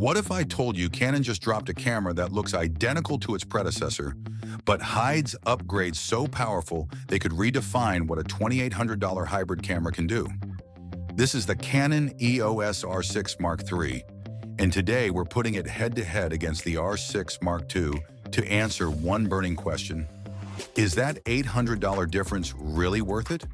What if I told you Canon just dropped a camera that looks identical to its predecessor, but hides upgrades so powerful they could redefine what a $2,800 hybrid camera can do? This is the Canon EOS R6 Mark III, and today we're putting it head-to-head against the R6 Mark II to answer one burning question. Is that $800 difference really worth it?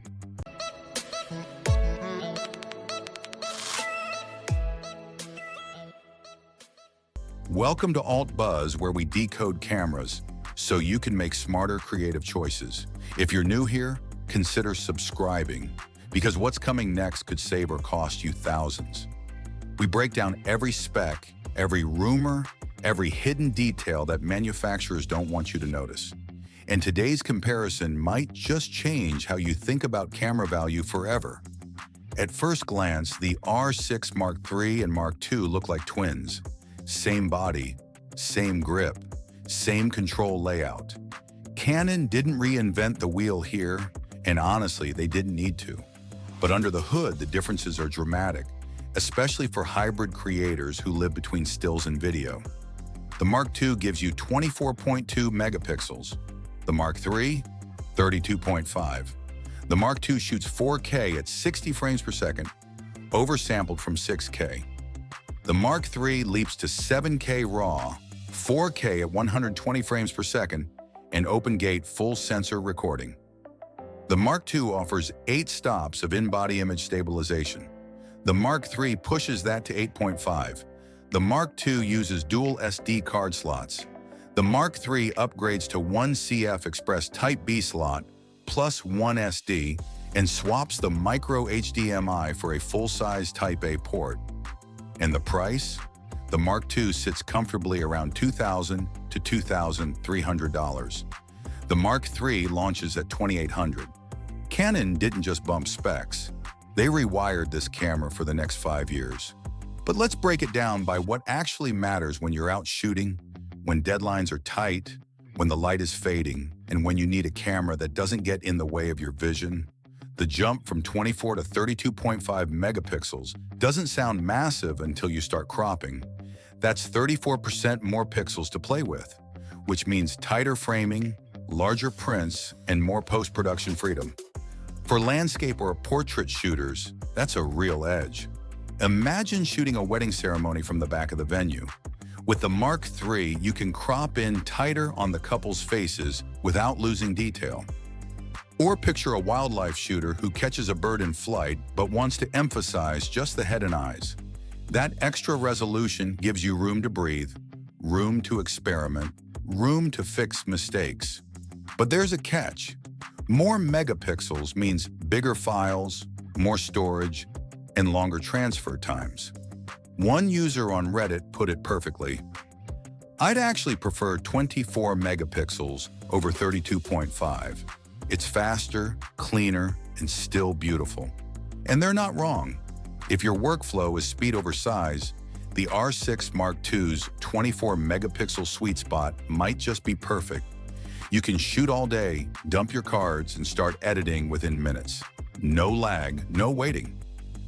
Welcome to Alt Buzz, where we decode cameras so you can make smarter creative choices. If you're new here, consider subscribing, because what's coming next could save or cost you thousands. We break down every spec, every rumor, every hidden detail that manufacturers don't want you to notice. And today's comparison might just change how you think about camera value forever. At first glance, the R6 Mark III and Mark II look like twins. Same body, same grip, same control layout. Canon didn't reinvent the wheel here, and honestly, they didn't need to. But under the hood, the differences are dramatic, especially for hybrid creators who live between stills and video. The Mark II gives you 24.2 megapixels. The Mark III, 32.5. The Mark II shoots 4K at 60 frames per second, oversampled from 6K. The Mark III leaps to 7K RAW, 4K at 120 frames per second, and open-gate full sensor recording. The Mark II offers 8 stops of in-body image stabilization. The Mark III pushes that to 8.5. The Mark II uses dual SD card slots. The Mark III upgrades to one CFexpress Type B slot plus one SD and swaps the micro HDMI for a full-size Type A port. And the price? The Mark II sits comfortably around $2,000 to $2,300. The Mark III launches at $2,800. Canon didn't just bump specs. They rewired this camera for the next 5 years. But let's break it down by what actually matters when you're out shooting, when deadlines are tight, when the light is fading, and when you need a camera that doesn't get in the way of your vision. The jump from 24 to 32.5 megapixels doesn't sound massive until you start cropping. That's 34% more pixels to play with, which means tighter framing, larger prints, and more post-production freedom. For landscape or portrait shooters, that's a real edge. Imagine shooting a wedding ceremony from the back of the venue. With the Mark III, you can crop in tighter on the couple's faces without losing detail. Or picture a wildlife shooter who catches a bird in flight but wants to emphasize just the head and eyes. That extra resolution gives you room to breathe, room to experiment, room to fix mistakes. But there's a catch. More megapixels means bigger files, more storage, and longer transfer times. One user on Reddit put it perfectly. I'd actually prefer 24 megapixels over 32.5. It's faster, cleaner, and still beautiful. And they're not wrong. If your workflow is speed over size, the R6 Mark II's 24 megapixel sweet spot might just be perfect. You can shoot all day, dump your cards, and start editing within minutes. No lag, no waiting.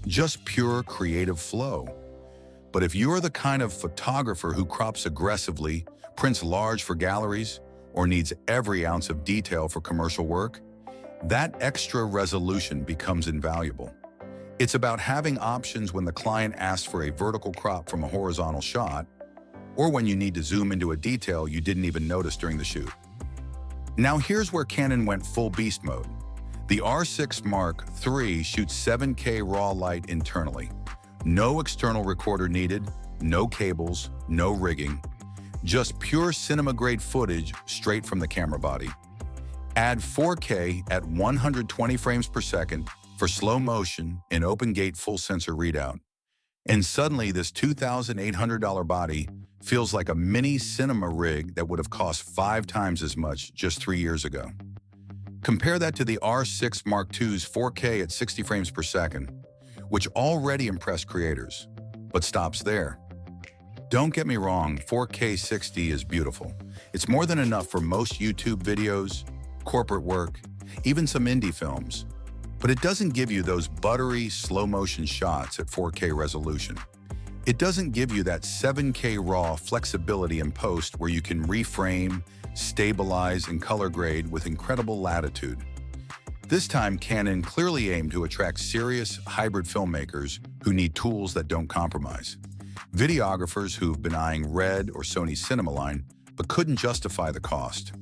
Just pure creative flow. But if you're the kind of photographer who crops aggressively, prints large for galleries, or needs every ounce of detail for commercial work, that extra resolution becomes invaluable. It's about having options when the client asks for a vertical crop from a horizontal shot, or when you need to zoom into a detail you didn't even notice during the shoot. Now here's where Canon went full beast mode. The R6 Mark III shoots 7K RAW light internally. No external recorder needed, no cables, no rigging. Just pure cinema-grade footage straight from the camera body. Add 4K at 120 frames per second for slow motion and open-gate full sensor readout. And suddenly this $2,800 body feels like a mini cinema rig that would have cost 5 times as much just 3 years ago. Compare that to the R6 Mark II's 4K at 60 frames per second, which already impressed creators, but stops there. Don't get me wrong, 4K 60 is beautiful. It's more than enough for most YouTube videos, corporate work, even some indie films. But it doesn't give you those buttery, slow-motion shots at 4K resolution. It doesn't give you that 7K raw flexibility in post where you can reframe, stabilize, and color grade with incredible latitude. This time, Canon clearly aimed to attract serious, hybrid filmmakers who need tools that don't compromise. Videographers who've been eyeing Red or Sony Cinemaline but couldn't justify the cost.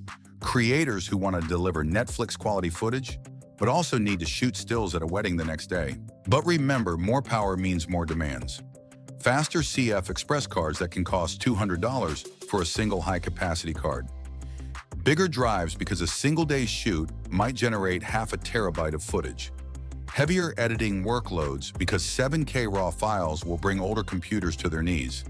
Creators who want to deliver Netflix-quality footage but also need to shoot stills at a wedding the next day. But remember, more power means more demands. Faster CFexpress cards that can cost $200 for a single high-capacity card. Bigger drives because a single day's shoot might generate half a terabyte of footage. Heavier editing workloads because 7K raw files will bring older computers to their knees.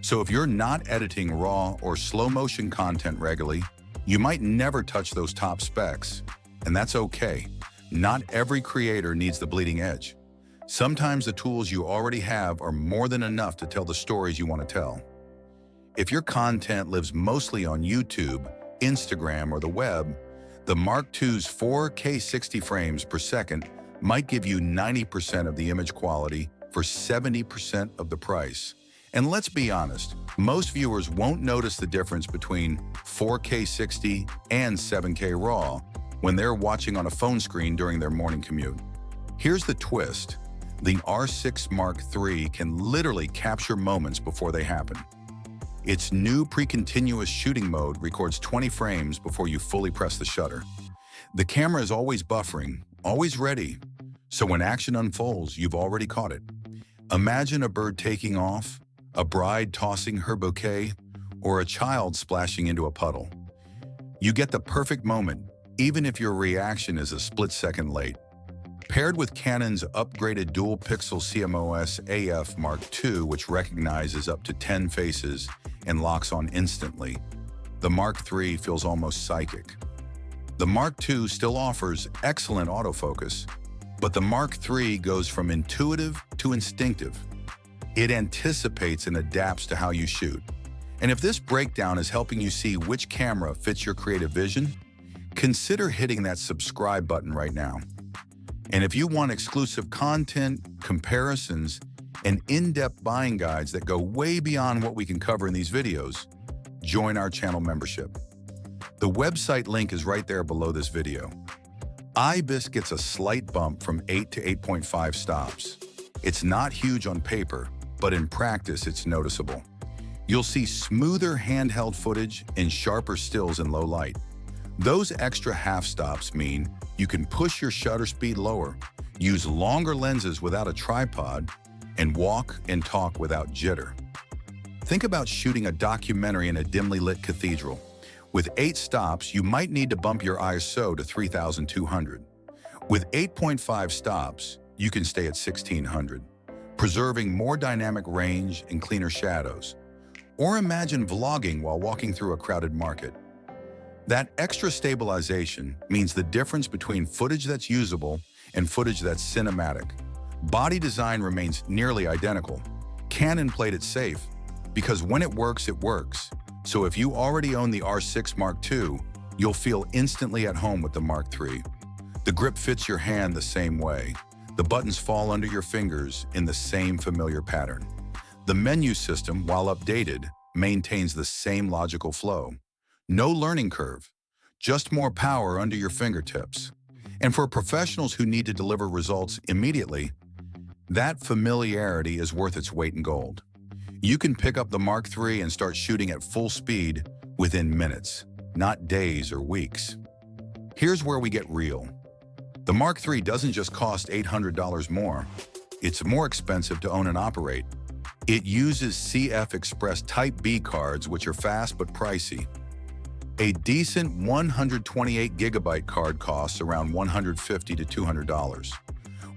So if you're not editing raw or slow-motion content regularly, you might never touch those top specs. And that's okay. Not every creator needs the bleeding edge. Sometimes the tools you already have are more than enough to tell the stories you want to tell. If your content lives mostly on YouTube, Instagram, or the web, the Mark II's 4K 60 frames per second might give you 90% of the image quality for 70% of the price. And let's be honest, most viewers won't notice the difference between 4K 60 and 7K RAW when they're watching on a phone screen during their morning commute. Here's the twist. The R6 Mark III can literally capture moments before they happen. Its new pre-continuous shooting mode records 20 frames before you fully press the shutter. The camera is always buffering, always ready, so when action unfolds, you've already caught it. Imagine a bird taking off, a bride tossing her bouquet, or a child splashing into a puddle. You get the perfect moment, even if your reaction is a split second late. Paired with Canon's upgraded dual-pixel CMOS AF Mark II, which recognizes up to 10 faces and locks on instantly, the Mark III feels almost psychic. The Mark II still offers excellent autofocus, but the Mark III goes from intuitive to instinctive. It anticipates and adapts to how you shoot. And if this breakdown is helping you see which camera fits your creative vision, consider hitting that subscribe button right now. And if you want exclusive content, comparisons, and in-depth buying guides that go way beyond what we can cover in these videos, join our channel membership. The website link is right there below this video. IBIS gets a slight bump from 8 to 8.5 stops. It's not huge on paper, but in practice it's noticeable. You'll see smoother handheld footage and sharper stills in low light. Those extra half stops mean you can push your shutter speed lower, use longer lenses without a tripod, and walk and talk without jitter. Think about shooting a documentary in a dimly lit cathedral. With 8 stops, you might need to bump your ISO to 3200. With 8.5 stops, you can stay at 1600, preserving more dynamic range and cleaner shadows. Or imagine vlogging while walking through a crowded market. That extra stabilization means the difference between footage that's usable and footage that's cinematic. Body design remains nearly identical. Canon played it safe because when it works, it works. So if you already own the R6 Mark II, you'll feel instantly at home with the Mark III. The grip fits your hand the same way. The buttons fall under your fingers in the same familiar pattern. The menu system, while updated, maintains the same logical flow. No learning curve, just more power under your fingertips. And for professionals who need to deliver results immediately, that familiarity is worth its weight in gold. You can pick up the Mark III and start shooting at full speed within minutes, not days or weeks. Here's where we get real. The Mark III doesn't just cost $800 more. It's more expensive to own and operate. It uses CFexpress Type B cards, which are fast but pricey. A decent 128 gigabyte card costs around $150 to $200,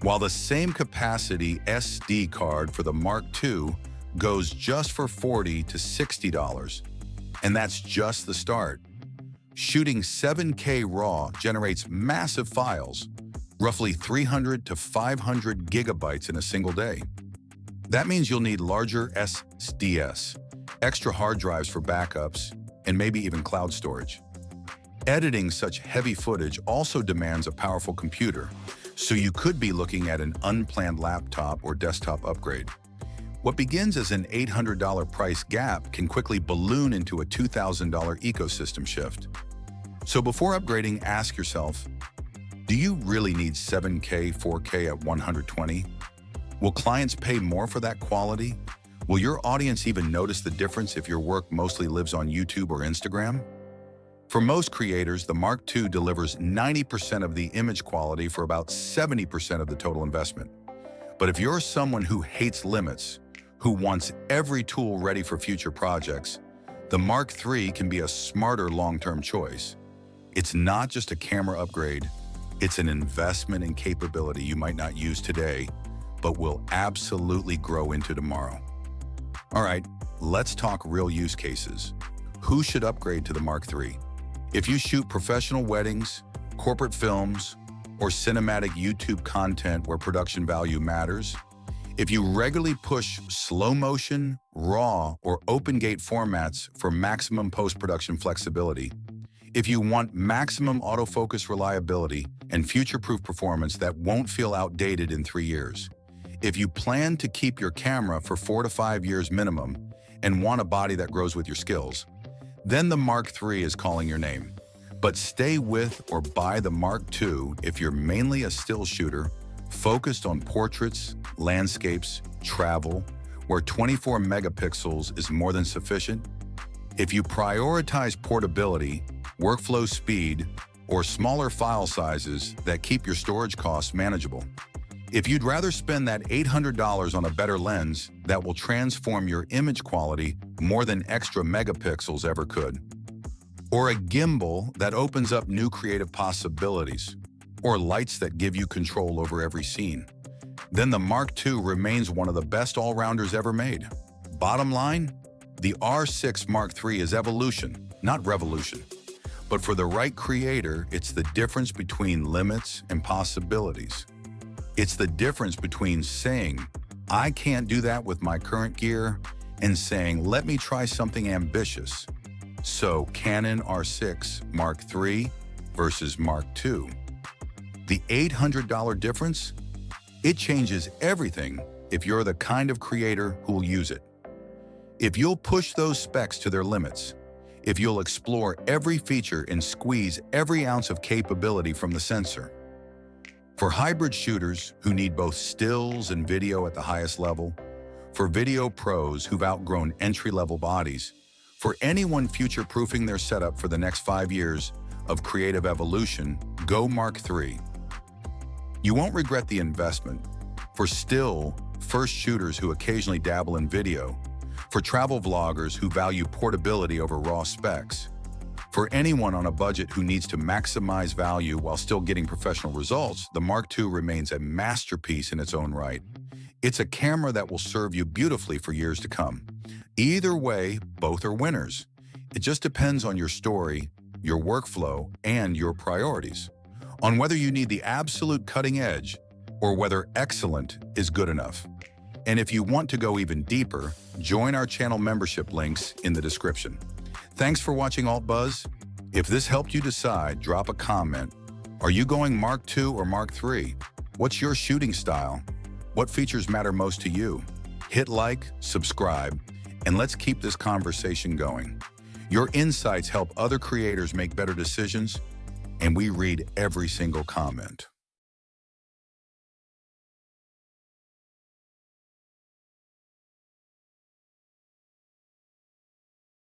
while the same capacity SD card for the Mark II goes just for $40 to $60. And that's just the start. Shooting 7K RAW generates massive files, roughly 300 to 500 gigabytes in a single day. That means you'll need larger SSDs, extra hard drives for backups, and maybe even cloud storage. Editing such heavy footage also demands a powerful computer, so you could be looking at an unplanned laptop or desktop upgrade. What begins as an $800 price gap can quickly balloon into a $2,000 ecosystem shift. So before upgrading, ask yourself, do you really need 7K, 4K at 120? Will clients pay more for that quality? Will your audience even notice the difference if your work mostly lives on YouTube or Instagram? For most creators, the Mark II delivers 90% of the image quality for about 70% of the total investment. But if you're someone who hates limits, who wants every tool ready for future projects, the Mark III can be a smarter long-term choice. It's not just a camera upgrade, it's an investment in capability you might not use today, but will absolutely grow into tomorrow. All right, let's talk real use cases. Who should upgrade to the Mark III? If you shoot professional weddings, corporate films, or cinematic YouTube content where production value matters, if you regularly push slow motion, RAW, or open gate formats for maximum post-production flexibility, if you want maximum autofocus reliability and future-proof performance that won't feel outdated in 3 years, if you plan to keep your camera for 4 to 5 years minimum and want a body that grows with your skills, then the Mark III is calling your name. But stay with or buy the Mark II if you're mainly a still shooter, focused on portraits, landscapes, travel, where 24 megapixels is more than sufficient. If you prioritize portability, workflow speed, or smaller file sizes that keep your storage costs manageable. If you'd rather spend that $800 on a better lens that will transform your image quality more than extra megapixels ever could, or a gimbal that opens up new creative possibilities, or lights that give you control over every scene, then the Mark II remains one of the best all-rounders ever made. Bottom line, the R6 Mark III is evolution, not revolution. But for the right creator, it's the difference between limits and possibilities. It's the difference between saying, I can't do that with my current gear, and saying, let me try something ambitious. So Canon R6 Mark III versus Mark II. The $800 difference? It changes everything if you're the kind of creator who'll use it. If you'll push those specs to their limits, if you'll explore every feature and squeeze every ounce of capability from the sensor. For hybrid shooters who need both stills and video at the highest level, for video pros who've outgrown entry-level bodies, for anyone future-proofing their setup for the next 5 years of creative evolution, go Mark III. You won't regret the investment. For still, first shooters who occasionally dabble in video, for travel vloggers who value portability over raw specs, for anyone on a budget who needs to maximize value while still getting professional results, the Mark II remains a masterpiece in its own right. It's a camera that will serve you beautifully for years to come. Either way, both are winners. It just depends on your story, your workflow, and your priorities, on whether you need the absolute cutting edge or whether excellent is good enough. And if you want to go even deeper, join our channel membership links in the description. Thanks for watching AltBuzz. If this helped you decide, drop a comment. Are you going Mark II or Mark III? What's your shooting style? What features matter most to you? Hit like, subscribe, and let's keep this conversation going. Your insights help other creators make better decisions, and we read every single comment.